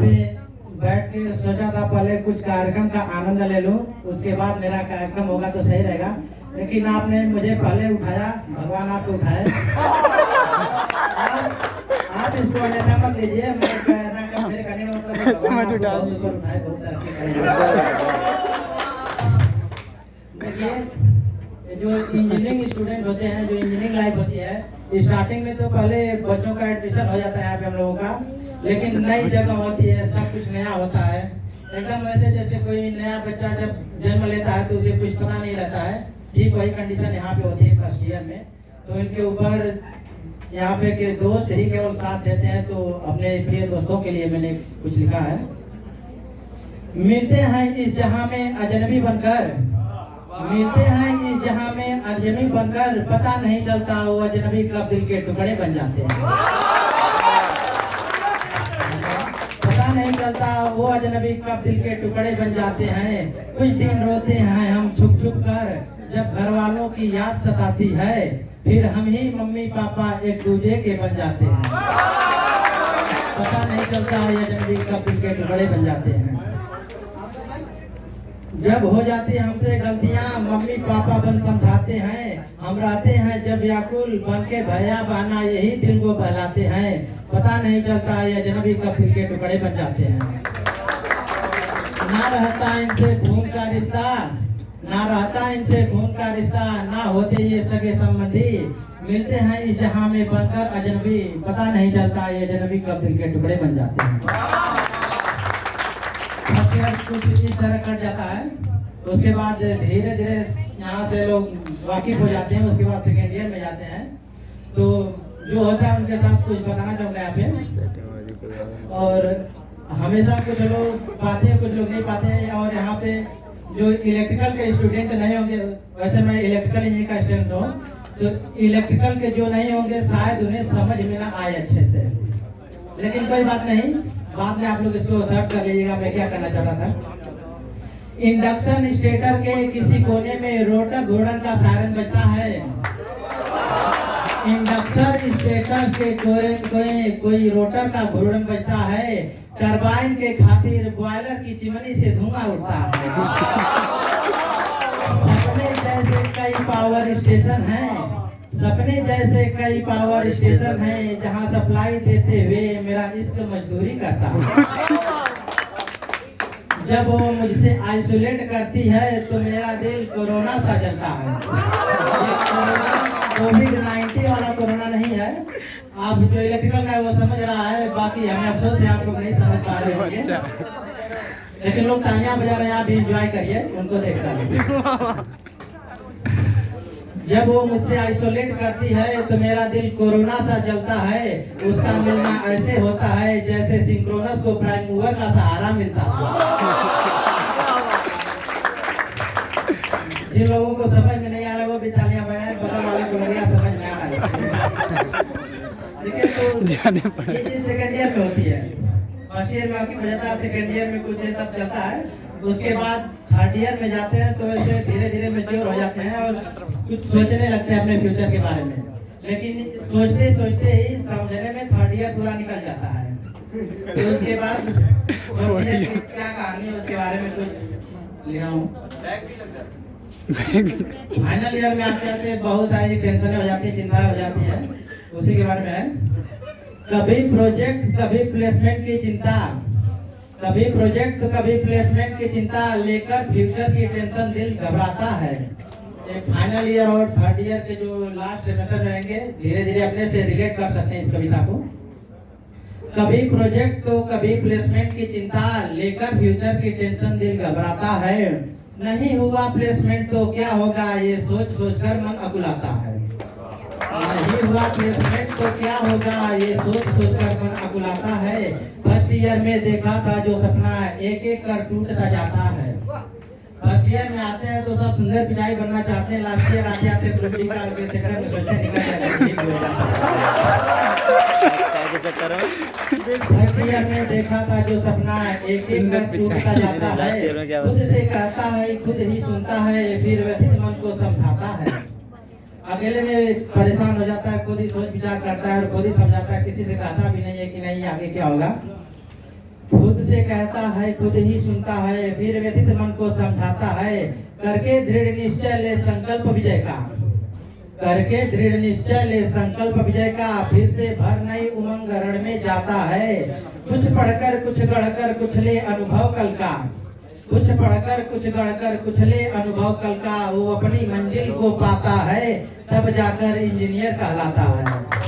पे बैठ के सोचा था पहले कुछ कार्यक्रम का आनंद ले लूं, उसके बाद मेरा कार्यक्रम होगा तो सही रहेगा, लेकिन आपने मुझे पहले उठाया, भगवान आपको उठाए। आप इसको अन्यथा मत लीजिए, मेरे कहने का मतलब भगवान आपको बहुत ऊपर उठाए, बहुत तरक्की करेंगे। देखिए जो इंजीनियरिंग स्टूडेंट होते हैं, जो इंजीनियरिंग लाइफ होती है, स्टार्टिंग में तो पहले बच्चों का एडमिशन हो जाता है यहाँ पे हम लोगों का, लेकिन नई जगह होती है, सब कुछ नया होता है। एकदम वैसे जैसे कोई नया बच्चा जब जन्म लेता है तो उसे कुछ पता नहीं रहता है, ठीक वही कंडीशन यहाँ पे होती है फर्स्ट ईयर में। तो इनके ऊपर यहाँ पे के दोस्त ही केवल साथ देते हैं, तो अपने प्रिय दोस्तों के लिए मैंने कुछ लिखा है। मिलते हैं इस जहां में अजनबी बनकर, मिलते हैं इस जहां में अजनबी बनकर, पता नहीं चलता वो अजनबी कब दिल के टुकड़े बन जाते हैं। पता नहीं चलता वो अजनबी कब दिल के टुकड़े बन जाते हैं। कुछ दिन रोते हैं हम छुप छुप कर, जब घर वालों की याद सताती है, फिर हम ही मम्मी पापा एक दूजे के बन जाते हैं। पता नहीं चलता ये अजनबी कब दिल के टुकड़े बन जाते हैं। जब हो जाती हमसे गलतियां मम्मी पापा बन समझाते हैं, हम रहते हैं जब व्याकुल बन के भैया बहना यही दिल को बहलाते हैं। पता नहीं चलता ये अजनबी कब दिल के टुकड़े बन जाते हैं। ना रहता इनसे खून का रिश्ता, ना रहता इनसे खून का रिश्ता, ना होते ये सगे संबंधी, मिलते हैं इस जहां में बनकर अजनबी, पता नहीं चलता ये अजनबी कब दिल के टुकड़े बन जाते हैं। कुछ इस तरह कट जाता है, तो उसके बाद धीरे धीरे यहाँ से लोग वाकिफ हो जाते हैं, उसके बाद सेकेंड ईयर में जाते हैं। तो जो होता है उनके साथ कुछ बताना चाहूँगा यहाँ पे। और हमेशा कुछ लोग पाते हैं, कुछ लोग नहीं पाते हैं। और यहाँ पे जो इलेक्ट्रिकल के स्टूडेंट नहीं होंगे, वैसे मैं इलेक्ट्रिकल इंजीनियर का स्टूडेंट हूँ, तो इलेक्ट्रिकल के जो नहीं होंगे शायद उन्हें समझ में ना आए अच्छे से, लेकिन कोई बात नहीं, बाद में आप लोग इसको सर्च कर लीजिएगा मैं क्या करना चाहता था। इंडक्शन स्टेटर के किसी कोने में रोटर घूर्णन का सायरन बजता है। इंडक्शन स्टेटर के कोई रोटर का घूर्णन बजता है। टरबाइन के खातिर बॉयलर की चिमनी से धुआं उठता है। सपने जैसे कई पावर स्टेशन हैं, सपने जैसे कई पावर स्टेशन हैं, जहां सप्लाई देते हुए मेरा इश्क मजदूरी करता है। जब वो मुझसे आइसोलेट करती है तो मेरा दिल कोरोना सा जलता है। कोविड-19 वाला कोरोना नहीं है, आप जो इलेक्ट्रिकल का है वो समझ रहा है, बाकी हमें अफसोस है आप लोग नहीं समझ पा रहे होंगे, लेकिन लोग तालियां बजा रहे हैं, आप भी एंजॉय करिए उनको देखकर। जब वो मुझसे आइसोलेट करती है तो मेरा दिल कोरोना सा जलता है। उसका मिलना ऐसे होता है जैसे सिंक्रोनस को प्राइम मूवर का सहारा मिलता है। जिन लोगों को समझ में नहीं आ रहा वो भी तालियां बजाएं, बगल वाले को लगे समझ में आ रहा है। देखिए तो ये चीज सेकंड ईयर में होती है, फर्स्ट ईयर में आके बजाता है, सेकंड ईयर में कुछ ये सब चलता है, उसके बाद थर्ड ईयर में जाते हैं तो ऐसे धीरे धीरे मैच्योर हो जाते हैं और कुछ सोचने लगते हैं अपने फ्यूचर के बारे में। लेकिन सोचते सोचते ही समझने में थर्ड ईयर पूरा निकल जाता है। तो उसके बाद क्या कहानी है उसके बारे में कुछ लिखा हूँ। फाइनल ईयर में आते आते बहुत सारी टेंशनें हो जाती है, चिंताएं हो जाती है, उसी के बारे में है। कभी प्रोजेक्ट कभी प्लेसमेंट की चिंता, कभी प्रोजेक्ट तो कभी प्लेसमेंट की चिंता लेकर फ्यूचर की टेंशन दिल घबराता है। फाइनल ईयर और थर्ड ईयर के जो लास्ट सेमेस्टर रहेंगे धीरे धीरे अपने से रिलेट कर सकते हैं इस कविता को। कभी प्रोजेक्ट तो कभी प्लेसमेंट की चिंता लेकर फ्यूचर की टेंशन दिल घबराता है। नहीं हुआ प्लेसमेंट तो क्या होगा ये सोच सोचकर मन अकुलाता है। नहीं हुआ प्लेसमेंट तो क्या होगा ये सोच सोचकर मन अकुलाता है। फर्स्ट ईयर में देखा था जो सपना एक एक कर टूटता जाता है। फर्स्ट ईयर में आते हैं तो सब सुंदर पिचाई बनना चाहते हैं, लास्ट ईयर आते आते त्रुटि का चक्कर में सोचते निकल जाते हैं। फर्स्ट ईयर में देखा था जो सपना एक एक कर टूटता जाता है। खुद से कहता है खुद ही सुनता है, फिर व्यथित मन को समझाता है। अकेले में परेशान हो जाता है, खुद ही सोच विचार करता है और खुद ही समझाता है, किसी से कहता भी नहीं है कि नहीं आगे क्या होगा। खुद खुद से कहता है खुद ही सुनता है, फिर व्यथित मन को समझाता है, करके दृढ़ निश्चय ले संकल्प विजय का, करके दृढ़ निश्चय ले संकल्प विजय का, फिर से भर नई उमंग रण में जाता है। कुछ पढ़कर कुछ गढ़कर कुछ ले अनुभव कल का, कुछ पढ़कर कुछ गढ़कर कुछ ले अनुभव कल का, वो अपनी मंजिल को पाता है, तब जाकर इंजीनियर कहलाता है।